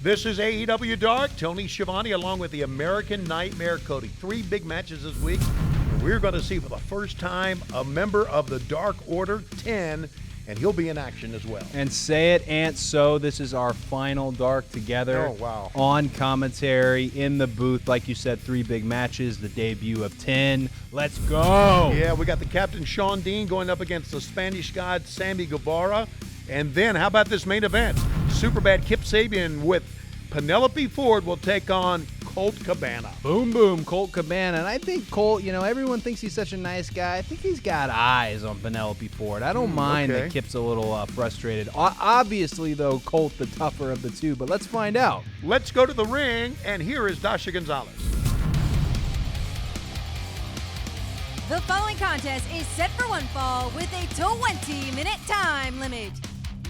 This is AEW Dark. Tony Schiavone along with the American Nightmare Cody. 3 big matches this week. We're going to see for the first time a member of the Dark Order 10, and he'll be in action as well. And say it, Aunt So. This is our final Dark together. Oh, wow. On commentary, in the booth. Like you said, 3 big matches, the debut of 10. Let's go. Yeah, we got the Captain Shawn Dean going up against the Spanish god Sammy Guevara. And then, how about this main event? Superbad Kip Sabian with Penelope Ford will take on Colt Cabana. Boom, boom, Colt Cabana. And I think Colt, everyone thinks he's such a nice guy. I think he's got eyes on Penelope Ford. I don't mind that Kip's a little frustrated. Obviously, though, Colt the tougher of the two, but let's find out. Let's go to the ring, and here is Dasha Gonzalez. The following contest is set for one fall with a 20-minute time limit.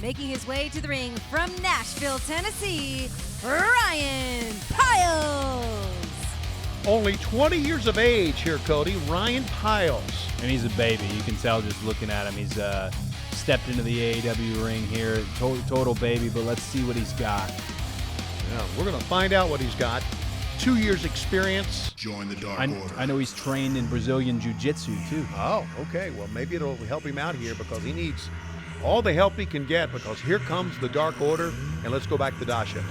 Making his way to the ring from Nashville, Tennessee, Ryan Piles. Only 20 years of age here, Cody. Ryan Piles. And he's a baby. You can tell just looking at him. He's stepped into the AEW ring here. Total baby, but let's see what he's got. Yeah, we're going to find out what he's got. 2 years experience. Join the Dark Order. I know he's trained in Brazilian Jiu-Jitsu, too. Oh, okay. Well, maybe it'll help him out here because he needs all the help he can get because here comes the Dark Order. And let's go back to Dasha.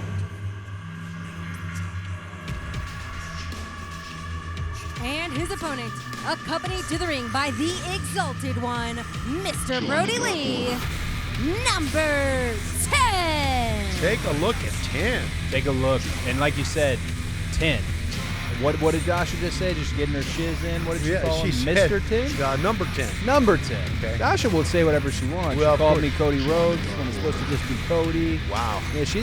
And his opponent, accompanied to the ring by the Exalted One, Mr. Brody Lee, number 10. Take a look at 10. Take a look. And like you said, 10. What did Dasha just say? Just getting her shiz in? What did she call him? Mr. 10? Number 10. Number 10. Okay. Dasha will say whatever she wants. Well, she called me Cody Rhodes when it's supposed to just be Cody. Wow. Yeah, she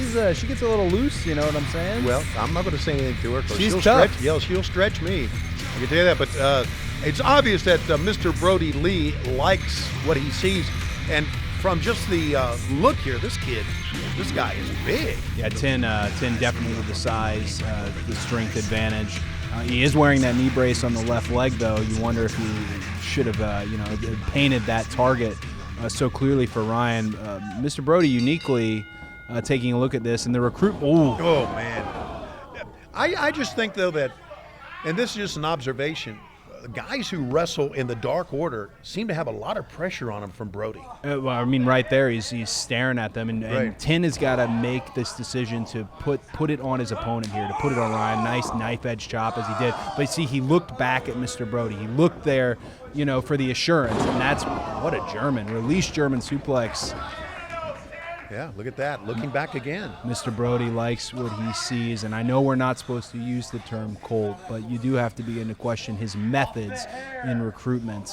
gets a little loose, you know what I'm saying? Well, I'm not going to say anything to her. She's she'll tough. Stretch, yeah, she'll stretch me. I can tell you that. But it's obvious that Mr. Brody Lee likes what he sees. And from just the look here, this guy is big. Yeah, 10 definitely with the size, the strength advantage. He is wearing that knee brace on the left leg, though. You wonder if he should have, painted that target so clearly for Ryan. Mr. Brody uniquely taking a look at this, and the recruit. Oh man. I just think, though, that, and this is just an observation, guys who wrestle in the Dark Order seem to have a lot of pressure on them from Brody. Right there, he's staring at them, and Right. 10 has got to make this decision to put it on his opponent here, to put it on Ryan. Nice knife edge chop as he did. But see, he looked back at Mr. Brody. He looked there, for the assurance, and that's what a German. Release German suplex. Yeah, look at that. Looking back again. Mr. Brody likes what he sees, and I know we're not supposed to use the term Colt, but you do have to begin to question his methods in recruitment.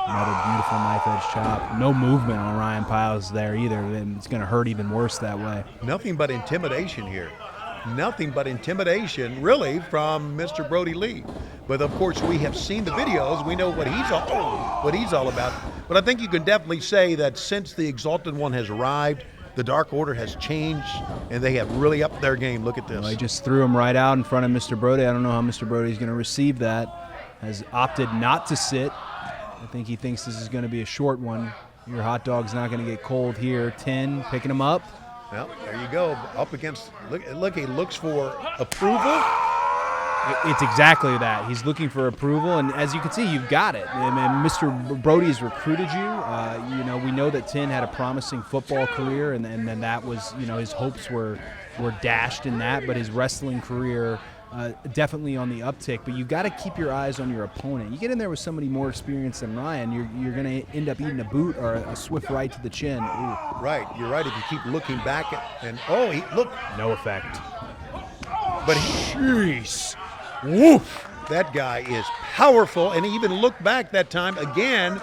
Another beautiful knife edge chop. No movement on Ryan Piles there either, and it's going to hurt even worse that way. Nothing but intimidation here. Nothing but intimidation, really, from Mr. Brody Lee. But, of course, we have seen the videos. We know what he's all about. But I think you can definitely say that since the Exalted One has arrived, the Dark Order has changed, and they have really upped their game. Look at this. Well, he just threw him right out in front of Mr. Brody. I don't know how Mr. Brody's going to receive that. Has opted not to sit. I think he thinks this is going to be a short one. Your hot dog's not going to get cold here. 10 picking him up. Well, there you go. Up against, look, he looks for approval. It's exactly that. He's looking for approval, and as you can see, you've got it. I mean, Mr. Brody's recruited you. We know that 10 had a promising football career, and then that was, his hopes were dashed in that, but his wrestling career definitely on the uptick. But you got to keep your eyes on your opponent. You get in there with somebody more experienced than Ryan, you're going to end up eating a boot or a swift right to the chin. Ooh. Right, you're right. If you keep looking back look. No effect. But jeez. Woof! That guy is powerful, and he even looked back that time again,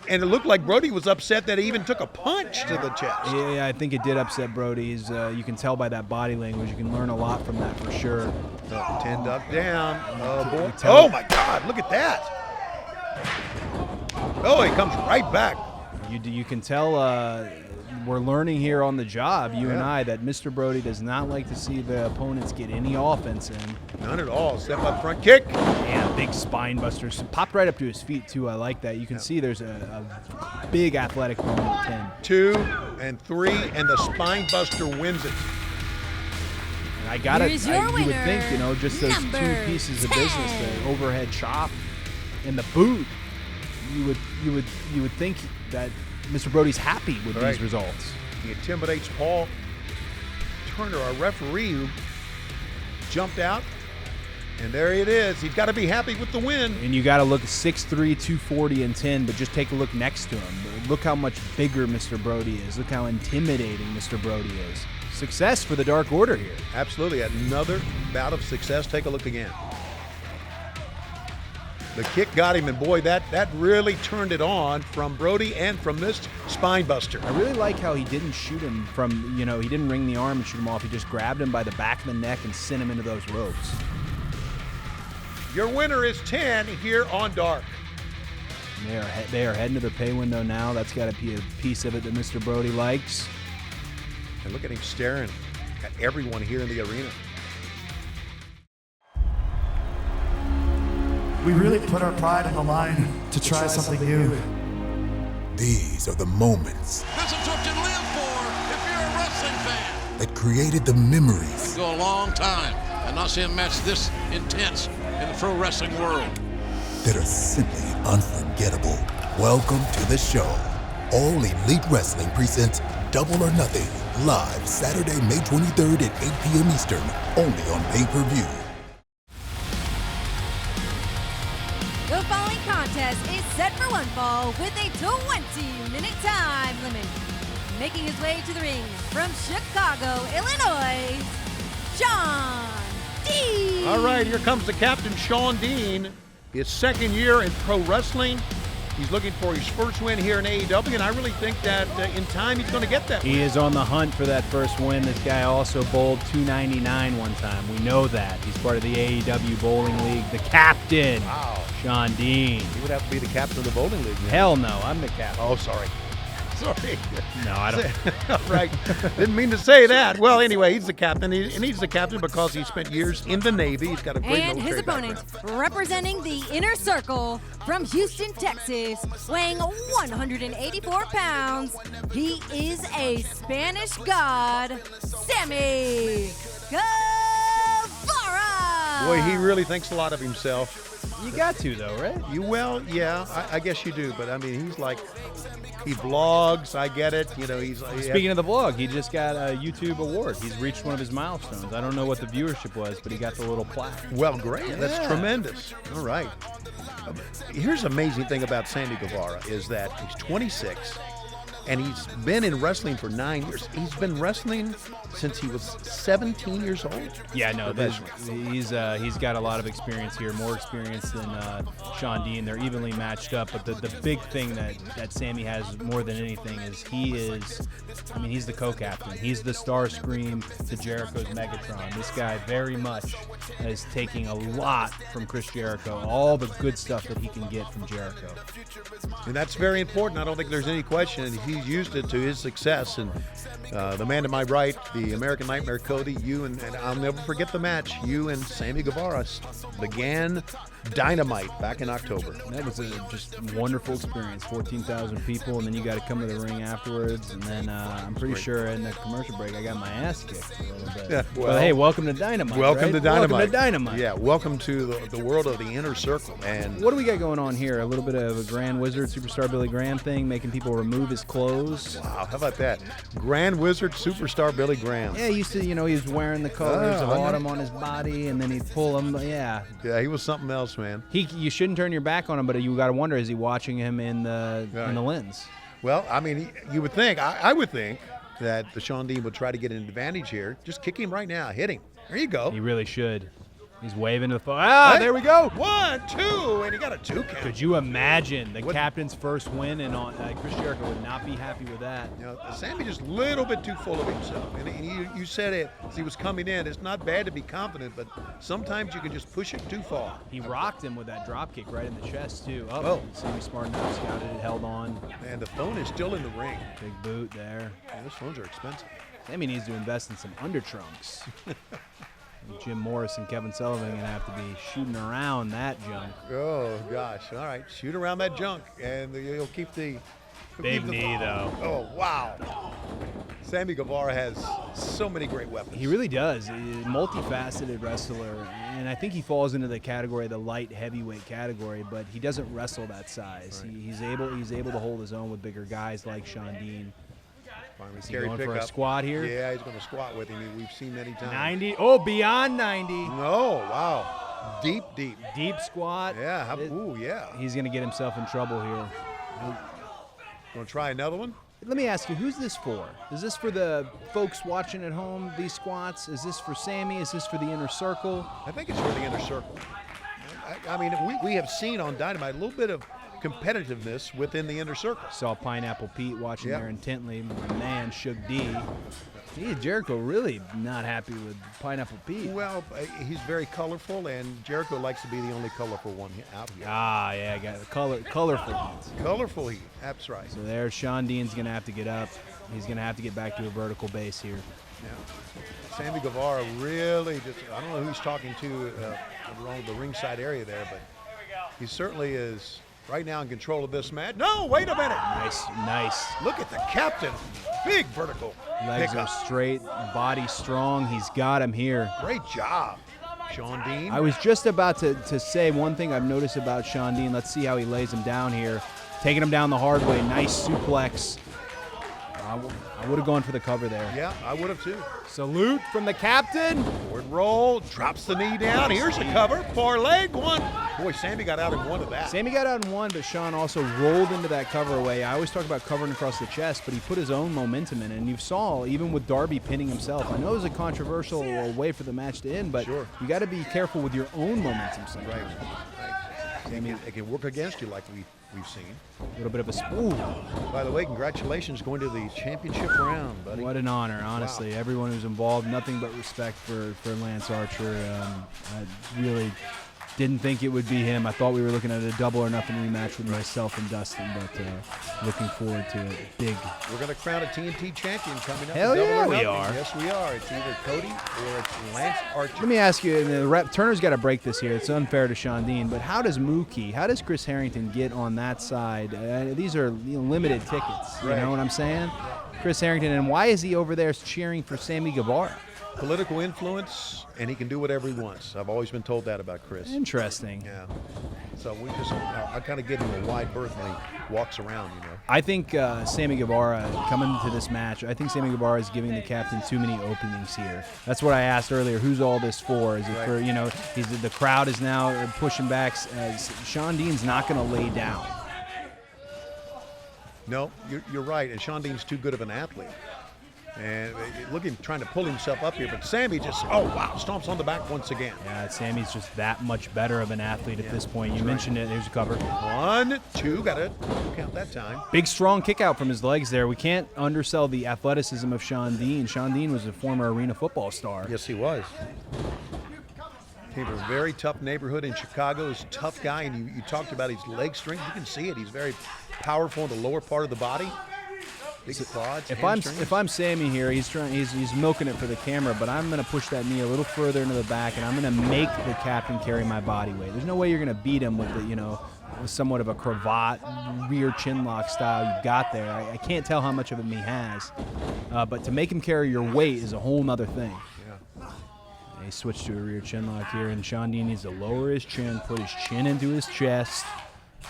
and it looked like Brody was upset that he even took a punch to the chest. Yeah, I think it did upset Brody. You can tell by that body language. You can learn a lot from that for sure. 10 duck down. Oh, boy. Oh, my God. Look at that. Oh, he comes right back. You can tell we're learning here on the job, you and I, that Mr. Brody does not like to see the opponents get any offense in. None at all. Step up front kick. And big spine buster. So popped right up to his feet, too. I like that. You can see there's a big athletic moment at 10. 2 and 3, and the spine buster wins it. I got it. Here's your You would winner, think, just those number 2 pieces of 10. business, the overhead chop and the boot. You would think that Mr. Brody's happy with Right. these results. He intimidates Paul Turner, our referee, who jumped out. And there it is. He's got to be happy with the win. And you got to look at 6'3", 240 and 10, but just take a look next to him. Look how much bigger Mr. Brody is. Look how intimidating Mr. Brody is. Success for the Dark Order here. Absolutely. Another bout of success. Take a look again. The kick got him, and boy, that really turned it on from Brody and from this spine buster. I really like how he didn't shoot him from, he didn't wring the arm and shoot him off. He just grabbed him by the back of the neck and sent him into those ropes. Your winner is 10 here on Dark. They are heading to the pay window now. That's got to be a piece of it that Mr. Brody likes. And look at him staring at everyone here in the arena. We really put our pride on the line to try something new. These are the moments This is what you live for if you're a wrestling fan. that created the memories Go a long time and not see a match this intense in the pro wrestling world. that are simply unforgettable. Welcome to the show. All Elite Wrestling presents Double or Nothing, live Saturday, May 23rd at 8 p.m. Eastern, only on pay-per-view. The following contest is set for one fall with a 20-minute time limit. Making his way to the ring from Chicago, Illinois, Shawn Dean. All right, here comes the captain, Shawn Dean. His second year in pro wrestling. He's looking for his first win here in AEW, and I really think that in time he's going to get that. He is on the hunt for that first win. This guy also bowled $2.99 one time. We know that. He's part of the AEW Bowling League. The captain, Wow. Shawn Dean. He would have to be the captain of the bowling league. Hell no, I'm the captain. Oh, sorry. Sorry. No, I don't. Right. Didn't mean to say that. Well, anyway, he's the captain, and he's the captain because he spent years in the Navy. He's got a great And his military opponent, background. representing the Inner Circle from Houston, Texas, weighing 184 pounds, he is a Spanish god, Sammy Guevara. Boy, he really thinks a lot of himself. You got to, though, right? Well, yeah, I guess you do, but I mean, he's like, he vlogs. I get it. He's Speaking of the vlog, he just got a YouTube award. He's reached one of his milestones. I don't know what the viewership was, but he got the little plaque. Well, great. That's Yeah. tremendous. All right. Here's the amazing thing about Sammy Guevara is that he's 26, and he's been in wrestling for 9 years. He's been wrestling since he was 17 years old. Yeah, no, Professionally. he's got a lot of experience here, more experience than Shawn Dean. They're evenly matched up, but the big thing that Sammy has more than anything is he's the co-captain. He's the Starscream to Jericho's Megatron. This guy very much is taking a lot from Chris Jericho, all the good stuff that he can get from Jericho. And that's very important. I don't think there's any question. He's used it to his success. And the man to my right, the American Nightmare Cody, and I'll never forget the match. You and Sammy Guevara began Dynamite back in October. That was a just wonderful experience. 14,000 people, and then you got to come to the ring afterwards. And then I'm pretty sure in the commercial break I got my ass kicked a little bit. Yeah, But well, hey, welcome to Dynamite. Welcome right? to Dynamite. Welcome to Dynamite. Yeah, welcome to the world of the Inner Circle. And What do we got going on here? A little bit of a Grand Wizard, Superstar Billy Graham thing, making people remove his clothes. wow, how about that? Grand Wizard Superstar Billy Graham. Yeah, he used to, he was wearing the colors of I know. autumn on his body, and then he'd pull them. Yeah, Yeah, he was something else, man. you shouldn't turn your back on him, but you got to wonder: is he watching him in the lens? Well, I mean, you would think, I would think that the Shawn Dean would try to get an advantage here. Just kick him right now. Hit him. There you go. He really should. He's waving to the phone. Ah, Hey, there we go. 1, 2, and he got a 2 count. Could you imagine the What- captain's first win? And Chris Jericho would not be happy with that. Sammy just a little bit too full of himself. And you said it as he was coming in. It's not bad to be confident, but sometimes you can just push it too far. He rocked him with that drop kick right in the chest too. Oh. Sammy smart enough, scouted it, held on. And the phone is still in the ring. Big boot there. Yeah, those phones are expensive. Sammy needs to invest in some undertrunks. Jim Morris and Kevin Sullivan are going to have to be shooting around that junk. Oh, gosh. All right. Shoot around that junk, and you'll keep the... Big knee, though. Oh, wow. Sammy Guevara has so many great weapons. He really does. He's a multifaceted wrestler, and I think he falls into the category, the light heavyweight category, but he doesn't wrestle that size. Right. He's able to hold his own with bigger guys like Shawn Dean. Is he Carry going for a pickup. squat here? Yeah, he's going to squat with him. We've seen many times. 90. Oh, beyond 90. No, wow. Deep. Deep squat. Yeah. Ooh, yeah. He's going to get himself in trouble here. Want to try another one? Let me ask you, who's this for? Is this for the folks watching at home, these squats? Is this for Sammy? Is this for the inner circle? I think it's for the inner circle. I mean, we have seen on Dynamite a little bit of competitiveness within the inner circle. Saw Pineapple Pete watching Yep. there intently. My man, Shug D. Gee, Jericho really not happy with Pineapple Pete. Well, he's very colorful, and Jericho likes to be the only colorful one out here. Ah, yeah, got the colorful ones. Colorful heat. That's right. So there, Shawn Dean's going to have to get up. He's going to have to get back to a vertical base here. Yeah. Sammy Guevara really just, I don't know who he's talking to along the ringside area there, but he certainly is right now in control of this match. No, wait a minute. Nice. Look at the captain. Big vertical Legs pickup. are straight, body strong. He's got him here. Great job, Shawn Dean. I was just about to say one thing I've noticed about Shawn Dean. Let's see how he lays him down here. Taking him down the hard way. Nice suplex. I would have gone for the cover there. Yeah, I would have too. Salute from the captain. Forward roll, drops the knee down. Here's the cover. Far leg one. Boy, Sammy got out in one of that. Sammy got out in one, but Shawn also rolled into that cover away. I always talk about covering across the chest, but he put his own momentum in it. And you saw, even with Darby pinning himself, I know it was a controversial way for the match to end, but Sure. you got to be careful with your own momentum sometimes. Right. Sammy, It can work against you like we've seen. a little bit of a spoon. By the way, congratulations going to the championship round, buddy. What an honor, honestly. Wow. Everyone who's involved, nothing but respect for Lance Archer. I really didn't think it would be him. I thought we were looking at a double or nothing rematch with myself and Dustin, but looking forward to it. Big. We're going to crown a TNT champion coming up. Hell in Double yeah, or we Nothing. are. Yes, we are. It's either Cody or it's Lance Archer. Let me ask you, and the Turner's got to break this here. It's unfair to Shawn Dean, but how does Mookie, how does Chris Harrington get on that side? These are limited tickets, you Right. know what I'm saying? Chris Harrington, and why is he over there cheering for Sammy Guevara? Political influence, and he can do whatever he wants. I've always been told that about Chris. Interesting. Yeah. So I kind of give him a wide berth when he walks around, you know. I think Sammy Guevara, coming to this match, I think Sammy Guevara is giving the captain too many openings here. That's what I asked earlier. Who's all this for? Is it Right. for, the crowd is now pushing back. Shawn Dean's not going to lay down. No, you're right. And Shawn Dean's too good of an athlete. And look at him trying to pull himself up here. But Sammy just, stomps on the back once again. Yeah, Sammy's just that much better of an athlete at this point. You mentioned it. Here's a cover. 1, 2, got to count that time. Big, strong kick out from his legs there. We can't undersell the athleticism of Shawn Dean. Shawn Dean was a former arena football star. Yes, he was. Came from a very tough neighborhood in Chicago. He's a tough guy, and you talked about his leg strength. You can see it. He's very powerful in the lower part of the body. Big quads, hamstrings. If I'm Sammy here, he's milking it for the camera, but I'm going to push that knee a little further into the back, and I'm going to make the captain carry my body weight. There's no way you're going to beat him with with somewhat of a cravat, rear chin lock style you've got there. I can't tell how much of him he has, but to make him carry your weight is a whole nother thing. Yeah. He switched to a rear chin lock here, and Shawn Dean needs to lower his chin, put his chin into his chest.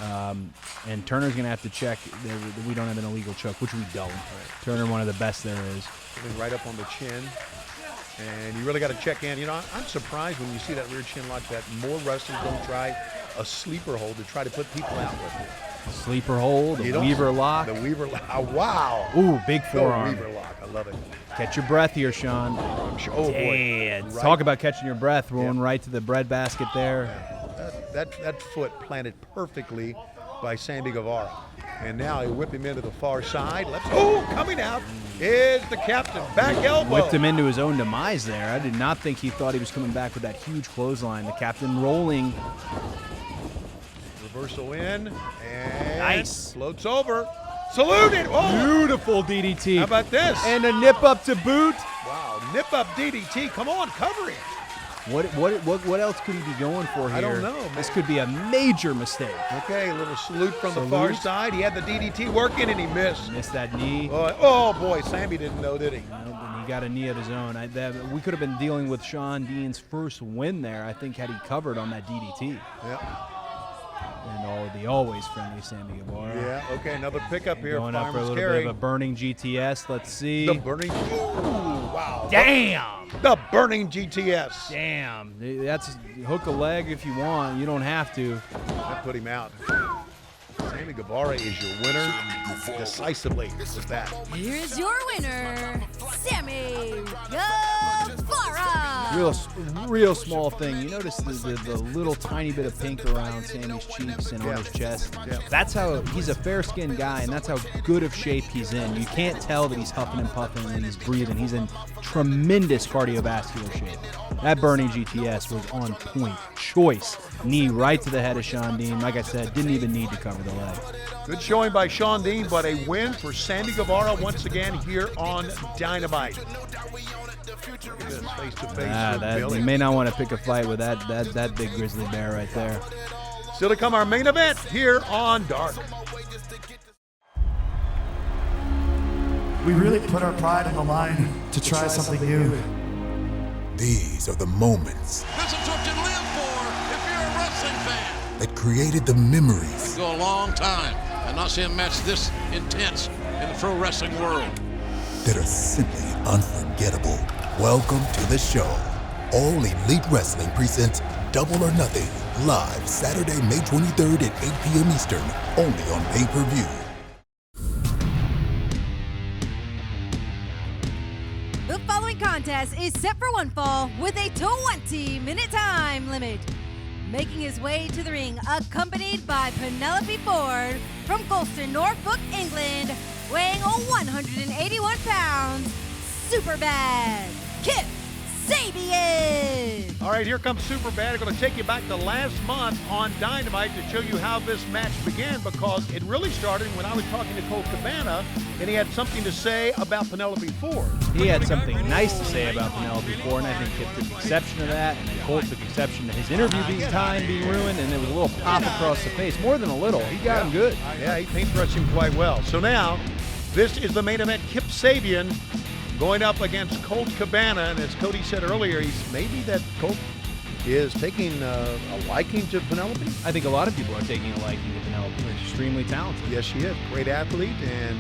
And Turner's going to have to check that we don't have an illegal choke, which we don't. Turner, one of the best there is. Coming right up on the chin. And you really got to check in. I'm surprised when you see that rear chin lock that more wrestlers don't try a sleeper hold to try to put people out with it. Sleeper hold, the Weaver lock. The Weaver lock. Oh, wow. Ooh, big Go forearm. Weaver lock. I love it. Catch your breath here, Shawn. I'm sure. Oh, boy. Damn. Right. Talk about catching your breath, rolling right to the breadbasket there. That foot planted perfectly by Sammy Guevara. And now he whip him into the far side. Coming out is the captain. Back elbow. Whipped him into his own demise there. I did not think he thought he was coming back with that huge clothesline. The captain rolling. Reversal in. And Nice. floats over. Saluted. Oh, Beautiful DDT. how about this? And a nip up to boot. Wow, nip up DDT. Come on, cover him. What else could he be going for here? I don't know. This could be a major mistake. Okay, a little salute from the far side. He had the DDT working, and he missed. Missed that knee. Oh, boy, Sammy didn't know, did he? Nope, and he got a knee of his own. We could have been dealing with Shawn Dean's first win there, I think, had he covered on that DDT. Yeah. And the always friendly Sammy Guevara. Yeah, okay, another pickup here. Going up for a little bit of a burning GTS. Let's see. The burning. Ooh, wow. Damn. The burning GTS. Damn. That's hook a leg if you want. You don't have to. That put him out. Sammy Guevara is your winner decisively with that. Here is your winner, Sammy Guevara. Real small thing. You notice the little tiny bit of pink around Sammy's cheeks and on his chest. Yeah. That's how he's a fair-skinned guy, and that's how good of shape he's in. You can't tell that he's huffing and puffing and he's breathing. He's in tremendous cardiovascular shape. That burning GTS was on point. Choice. Knee right to the head of Shawn Dean. Like I said, didn't even need to cover the leg. Good showing by Shawn Dean, but a win for Sammy Guevara once again here on Dynamite. Look at this face-to-face with Billy. You may not want to pick a fight with that big grizzly bear right there. Still to come, our main event here on Dark. We really put our pride on the line to try something new. These are the moments This is what you live for if you're a wrestling fan. that created the memories Go a long time and not see a match this intense in the pro wrestling world. that are simply unforgettable. Welcome to the show. All Elite Wrestling presents Double or Nothing, live Saturday, May 23rd at 8 p.m. Eastern, only on pay-per-view. The following contest is set for one fall with a 20-minute time limit. Making his way to the ring, accompanied by Penelope Ford from Colston, Norfolk, England, weighing 181 pounds, Superbad, Kip Sabian. All right, here comes Superbad. I'm going to take you back to last month on Dynamite to show you how this match began, because it really started when I was talking to Colt Cabana, and he had something to say about Penelope Ford. He had something nice to say about Penelope Ford, and I think Kip took exception to that, and then Colt took exception to his interview being ruined, and there was a little pop across the face. More than a little. He got him good. Yeah, he paintbrushed him quite well. So now, this is the main event. Kip Sabian going up against Colt Cabana, and as Cody said earlier, maybe that Colt is taking a liking to Penelope. I think a lot of people are taking a liking to Penelope. She's extremely talented. Yes, she is. Great athlete, and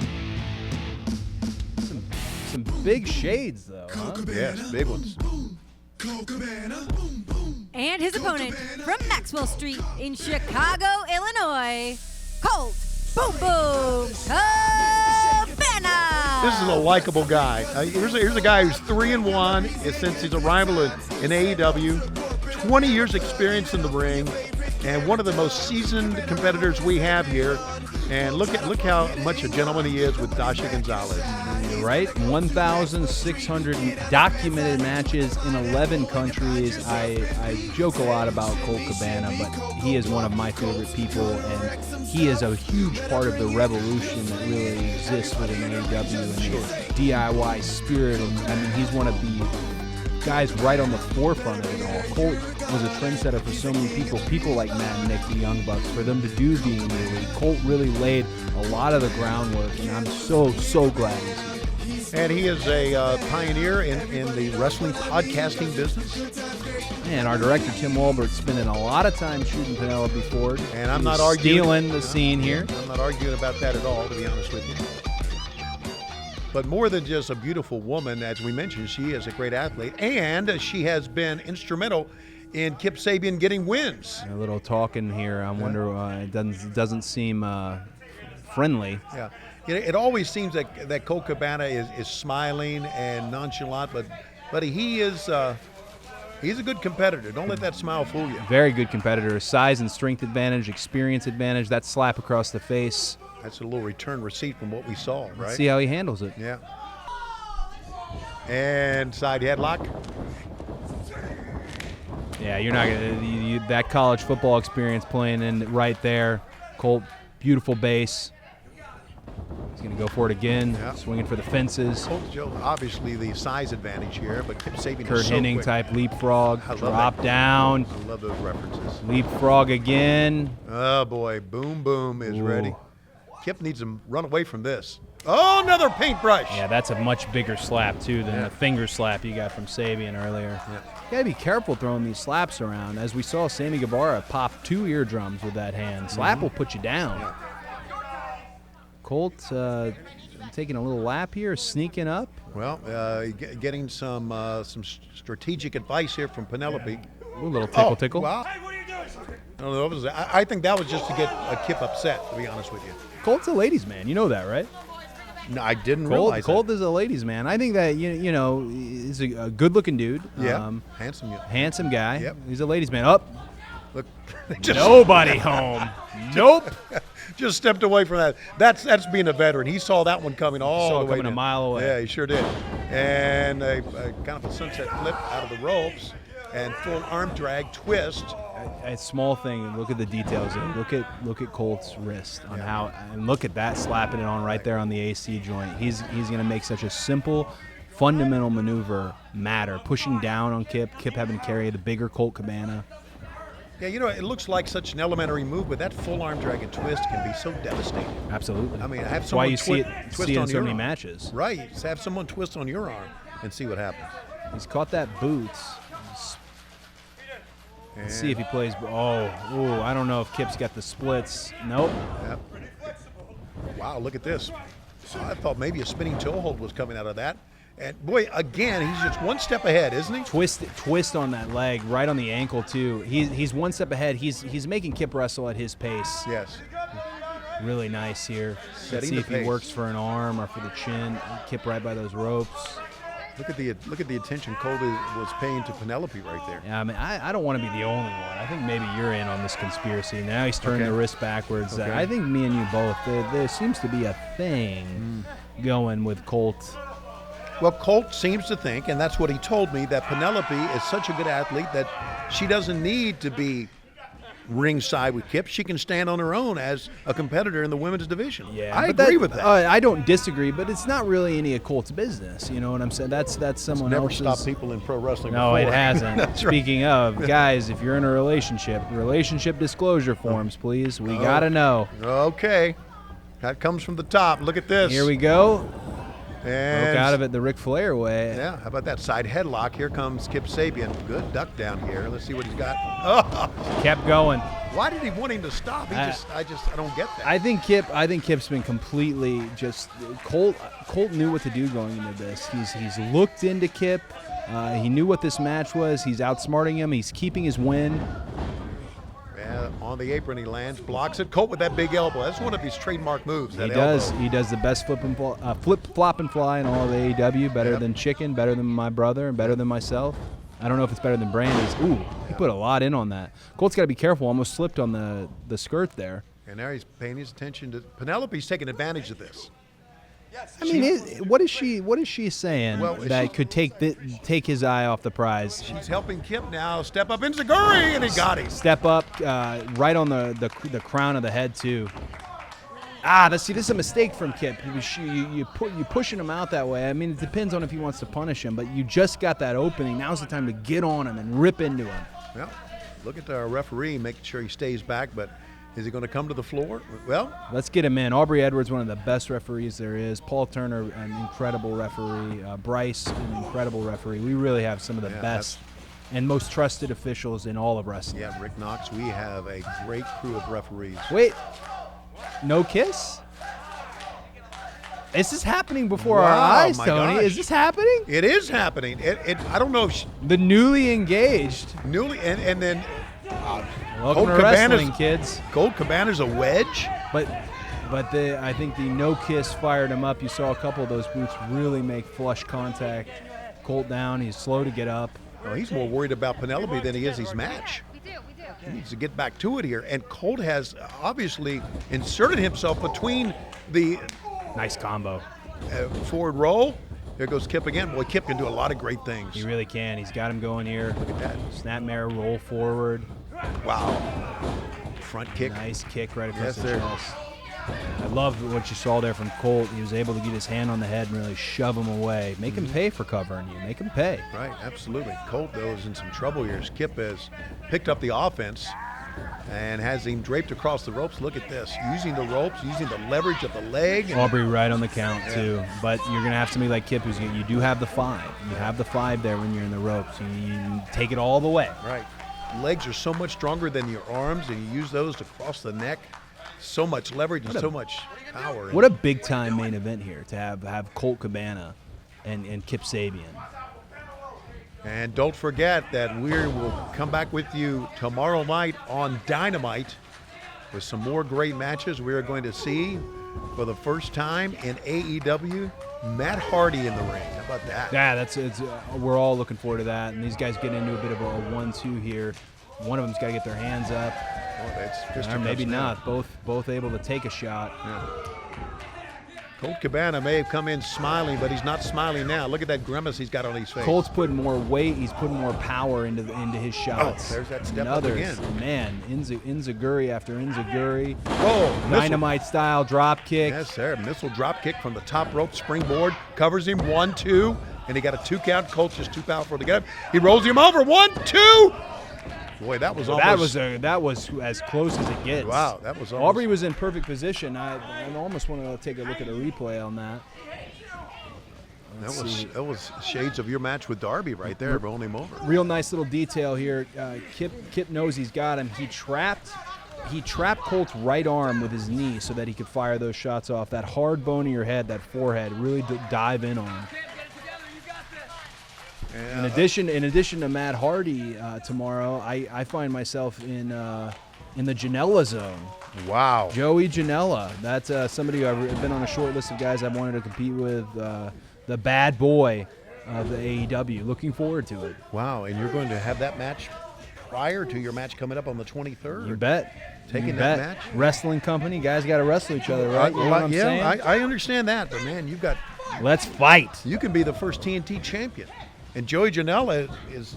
Some big shades, though. Huh? yes, big ones. And his opponent from Maxwell Street in Chicago, Illinois, Colt Boom Boom Cabana. This is a likable guy. Here's a guy who's 3-1 since his arrival in AEW. 20 years experience in the ring, and one of the most seasoned competitors we have here. And look how much a gentleman he is with Dasha Gonzalez. You're right. 1,600 documented matches in 11 countries. I joke a lot about Colt Cabana, but he is one of my favorite people, and he is a huge part of the revolution that really exists within AEW and the DIY spirit. And I mean, he's one of the guys right on the forefront of it all. Colt was a trendsetter for so many people like Matt and Nick, the Young Bucks, for them to do being in the league. Colt really laid a lot of the groundwork, and I'm so glad he's here. And he is a pioneer in the wrestling podcasting business. And our director, Tim Walbert's spending a lot of time shooting Penelope Ford. And I'm not arguing. Stealing the scene here. I'm not arguing about that at all, to be honest with you. But more than just a beautiful woman, as we mentioned, she is a great athlete, and she has been instrumental in Kip Sabian getting wins. A little talking here. I wonder. It doesn't seem friendly. Yeah, it always seems that Colt Cabana is smiling and nonchalant, but he's a good competitor. Don't let that smile fool you. Very good competitor. Size and strength advantage, experience advantage. That slap across the face. That's a little return receipt from what we saw, right? Let's see how he handles it. Yeah. And side headlock. Yeah, you're not gonna that college football experience playing in right there. Colt, beautiful base. going to go for it again, Yeah. swinging for the fences. Colt Joe, obviously the size advantage here, but Kip Sabian Kurt is so Hennig quick. type leapfrog, I love drop that. down, I love those references. leapfrog again. Oh, boy. Boom, boom is Ooh. ready. Kip needs to run away from this. Oh, another paintbrush. Yeah, that's a much bigger slap, too, than Yeah. the finger slap you got from Sabian earlier. Yeah. You got to be careful throwing these slaps around. As we saw Sammy Guevara pop 2 eardrums with that hand. Slap will put you down. Yeah. Colt taking a little lap here, sneaking up. Well, getting some strategic advice here from Penelope. Ooh, a little tickle, Oh, tickle. Wow. I don't know. I think that was just to get Kip upset, to be honest with you. Colt's a ladies' man. You know that, right? No, I didn't Colt realize Colt is a ladies' man. I think that, you know, he's a good-looking dude. that. Yeah, handsome. Yeah. Handsome guy. Yep. He's a ladies' man. Up. Look, just, Nobody home. Nope. just stepped away from that. That's being a veteran. He saw that one coming all Saw the it way coming a down. mile away. Yeah, he sure did. And a kind of a sunset flip out of the ropes and full arm drag twist. A small thing. Look at the details. Look at Colt's wrist on how, and look at that, slapping it on right there on the AC joint. He's going to make such a simple, fundamental maneuver matter. Pushing down on Kip having to carry the bigger Colt Cabana. Yeah, you know, it looks like such an elementary move, but that full arm drag and twist can be so devastating. Absolutely. I mean, have That's why someone you see it twist in on so your many arm. matches. Right. Just have someone twist on your arm and see what happens. He's caught that boots. Let's see if he plays. Oh, I don't know if Kip's got the splits. Nope. Yep. Wow, look at this. I thought maybe a spinning toe hold was coming out of that. And boy, again, he's just one step ahead, isn't he? Twist on that leg, right on the ankle too. He's one step ahead. He's making Kip wrestle at his pace. Yes. Really nice here. Let's Setting see the if he pace. works for an arm or for the chin. Kip right by those ropes. Look at the attention Colt was paying to Penelope right there. Yeah, I mean, I don't want to be the only one. I think maybe you're in on this conspiracy. Now he's turning Okay. the wrist backwards. Okay. I think me and you both. There seems to be a thing going with Colt. Well, Colt seems to think, and that's what he told me, that Penelope is such a good athlete that she doesn't need to be ringside with Kip. She can stand on her own as a competitor in the women's division. Yeah, I but agree with that. I don't disagree, but it's not really any of Colt's business. You know what I'm saying? That's someone Never else's. stopped people in pro wrestling No, before. it hasn't. That's right. Speaking of, guys, if you're in a relationship disclosure forms, please. We gotta know. Okay. That comes from the top. Look at this. Here we go. And Broke out of it the Ric Flair way. Yeah, how about that side headlock? Here comes Kip Sabian. Good duck down here. Let's see what he's got. Oh, Kept going. why did he want him to stop? I don't get that. I think Kip's been completely just Colt knew what to do going into this. He's looked into Kip. He knew what this match was. He's outsmarting him. He's keeping his win. Yeah, on the apron he lands, blocks it. Colt with that big elbow. That's one of his trademark moves. He That does. elbow. He does the best flip, flop, and fly in all of AEW. Better Yep. than Chicken. Better than my brother. And better than myself. I don't know if it's better than Brandy's. Ooh, he put a lot in on that. Colt's got to be careful. Almost slipped on the skirt there. And now he's paying his attention to Penelope's taking advantage of this. I mean, what is she saying Well, that she- could take his eye off the prize? She's helping Kip now step up in Zaguri, and he got him. Step up, right on the crown of the head too. This is a mistake from Kip. You pushing him out that way. I mean, it depends on if he wants to punish him, but you just got that opening. Now's the time to get on him and rip into him. Well, look at our referee making sure he stays back, but is he going to come to the floor? Well, Let's get him in. Aubrey Edwards, one of the best referees there is. Paul Turner, an incredible referee. Bryce, an incredible referee. We really have some of the Yeah, best and most trusted officials in all of wrestling. yeah, Rick Knox, we have a great crew of referees. Wait, no kiss? Is this happening before our Wow, eyes, my Tony? gosh. Is this happening? It is happening. I don't know if The newly engaged. newly and then Welcome Colt to Cabana's- wrestling, kids. Colt Cabana's a wedge. But I think the no kiss fired him up. You saw a couple of those boots really make flush contact. Colt down. He's slow to get up. Well, he's more worried about Penelope than he is his match. He needs to get back to it here. And Colt has obviously inserted himself between the Nice combo. forward roll. There goes Kip again. Boy, Kip can do a lot of great things. He really can. He's got him going here. Look at that. Snapmare roll forward. Wow. Front kick. Nice kick right across Yes, the sir. chest. I love what you saw there from Colt. He was able to get his hand on the head and really shove him away. Make him pay for covering you. Make him pay. Right, absolutely. Colt, though, is in some trouble here. Kip has picked up the offense and has him draped across the ropes. Look at this. Using the ropes, using the leverage of the leg. And Aubrey right on the count, too. But you're going to have somebody like Kip you do have the 5. You have the 5 there when you're in the ropes. You take it all the way. Right. Legs are so much stronger than your arms, and you use those to cross the neck. So much leverage and so much power. What a big-time main event here to have Colt Cabana and Kip Sabian. And don't forget that we will come back with you tomorrow night on Dynamite with some more great matches. We are going to see, for the first time in AEW, Matt Hardy in the ring. How about that? Yeah, we're all looking forward to that. And these guys get into a bit of a 1-2 here. One of them's got to get their hands up. That's or maybe not. Both able to take a shot. Yeah. Colt Cabana may have come in smiling, but he's not smiling now. Look at that grimace he's got on his face. Colt's putting more weight. He's putting more power into his shots. Oh, there's that step up again. Man, Inzaguri after Inzaguri. Oh, Dynamite style drop kick. Yes, sir. Missile drop kick from the top rope, springboard, covers him, 1-2, and he got a 2 count. Colt's just too powerful to get him. He rolls him over, 1-2. Boy, that was almost. That was as close as it gets. Wow, that was almost. Aubrey was in perfect position. I almost want to take a look at a replay on that. That was shades of your match with Darby right there, rolling him over. Real nice little detail here. Kip knows he's got him. He trapped Colt's right arm with his knee so that he could fire those shots off. That hard bone of your head, that forehead, really dive in on. In addition to Matt Hardy tomorrow, I find myself in the Janela zone. Wow. Joey Janela. That's somebody who I've been on a short list of guys I've wanted to compete with. The bad boy of the AEW. Looking forward to it. Wow, and you're going to have that match prior to your match coming up on the 23rd? You bet. Taking that match? Wrestling company, guys got to wrestle each other, right? You know what I'm saying? I understand that, but man, you've got. Let's fight. You can be the first TNT champion. And Joey Janela has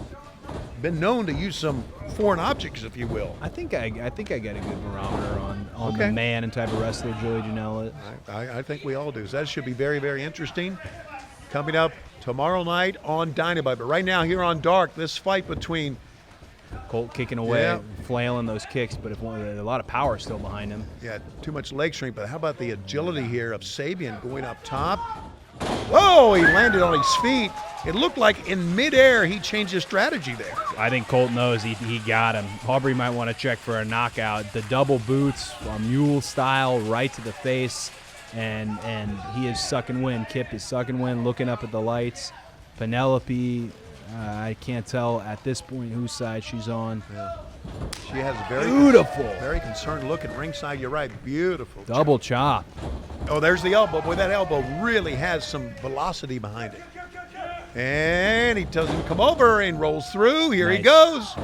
been known to use some foreign objects, if you will. I think I got a good barometer on the man and type of wrestler Joey Janela. I think we all do. So that should be very, very interesting. Coming up tomorrow night on Dynamite. But right now here on Dark, this fight between Colt kicking away, flailing those kicks, but a lot of power still behind him. Yeah, too much leg strength. But how about the agility here of Sabian going up top? Whoa, he landed on his feet. It looked like in midair he changed his strategy there. I think Colt knows he got him. Aubrey might want to check for a knockout. The double boots, mule style, right to the face, and he is sucking wind. Kip is sucking wind, looking up at the lights. Penelope, I can't tell at this point whose side she's on. Yeah. She has a very concerned look at ringside. You're right, beautiful. Double chop. Oh, there's the elbow. Boy, that elbow really has some velocity behind it. And he tells him to come over and rolls through. Here he goes.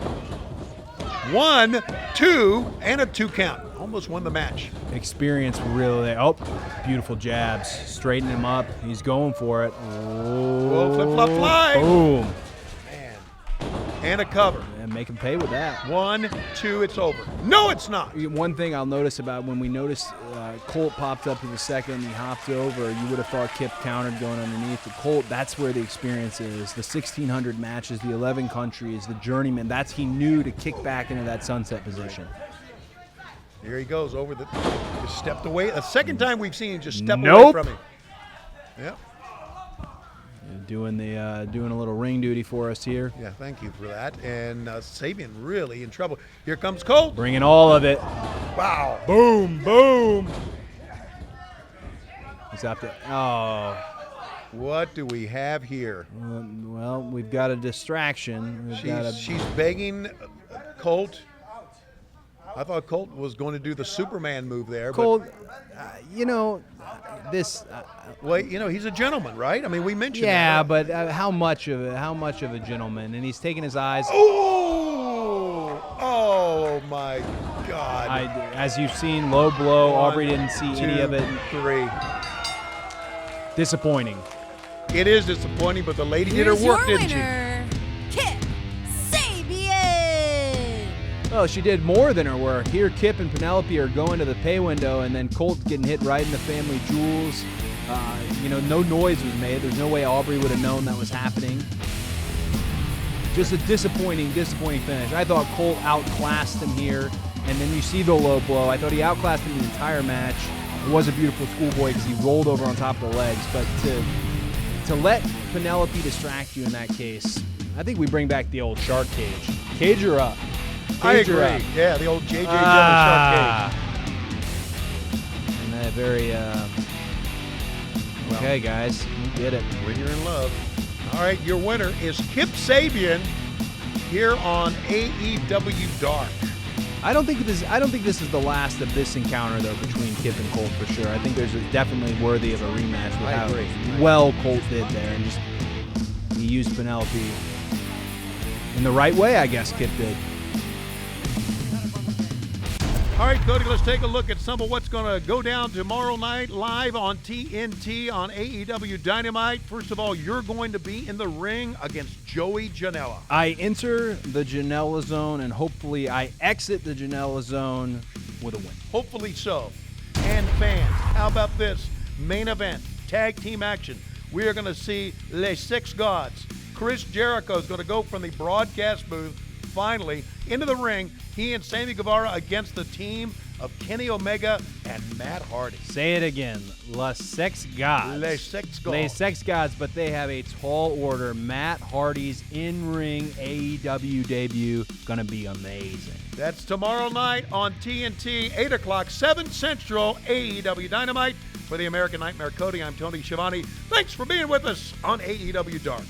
1, 2, and a 2 count. Almost won the match. Experience really. Oh, beautiful jabs. Straighten him up. He's going for it. Oh, flip, flop, fly. Boom. Man. And a cover. And make him pay with that. 1, 2, it's over. No, it's not. One thing I'll notice about when we noticed Colt popped up to the second, he hopped over, you would have thought Kip countered going underneath. The Colt, that's where the experience is. The 1,600 matches, the 11 countries, the journeyman. He knew to kick back into that sunset position. Here he goes over just stepped away. The second time we've seen him just step away from him. Yep. Doing a little ring duty for us here. Yeah, thank you for that. And Sabian really in trouble. Here comes Colt. Bringing all of it. Wow. Boom, boom. He's up there. Oh. What do we have here? Well, we've got a distraction. She's begging Colt. I thought Colt was going to do the Superman move there. Colt, well, he's a gentleman, right? I mean, we mentioned that. Yeah, but how much of a gentleman? And he's taking his eyes. Oh my God! As you've seen, low blow. 1, Aubrey didn't see 2, any of it. 3. Disappointing. It is disappointing, but the lady did her work, didn't she? Kip Sabian. Well, she did more than her work. Here, Kip and Penelope are going to the pay window, and then Colt getting hit right in the family jewels. No noise was made. There's no way Aubrey would have known that was happening. Just a disappointing finish. I thought Colt outclassed him here, and then you see the low blow. I thought he outclassed him the entire match. It was a beautiful schoolboy because he rolled over on top of the legs, but to let Penelope distract you in that case, I think we bring back the old shark cage. Cage her up. I Cage her agree. up. Yeah, the old J.J. Dillon shark cage. And that very, okay, guys, you did it. When you're in love. All right, your winner is Kip Sabian here on AEW Dark. I don't think this is the last of this encounter though between Kip and Colt for sure. I think there's definitely worthy of a rematch with I how agree. well Colt did there, and just he used Penelope in the right way, I guess Kip did. All right, Cody, let's take a look at some of what's going to go down tomorrow night live on TNT on AEW Dynamite. First of all, you're going to be in the ring against Joey Janela. I enter the Janela zone, and hopefully I exit the Janela zone with a win. Hopefully so. And fans, how about this? Main event, tag team action. We are going to see Les Six Gods. Chris Jericho is going to go from the broadcast booth, finally, into the ring. He and Sammy Guevara against the team of Kenny Omega and Matt Hardy. Say it again. Les Sex Gods. Les Six Gods. Les Sex Gods, but they have a tall order. Matt Hardy's in-ring AEW debut. Gonna be amazing. That's tomorrow night on TNT, 8 o'clock, 7 Central, AEW Dynamite. For the American Nightmare Cody, I'm Tony Schiavone. Thanks for being with us on AEW Dark.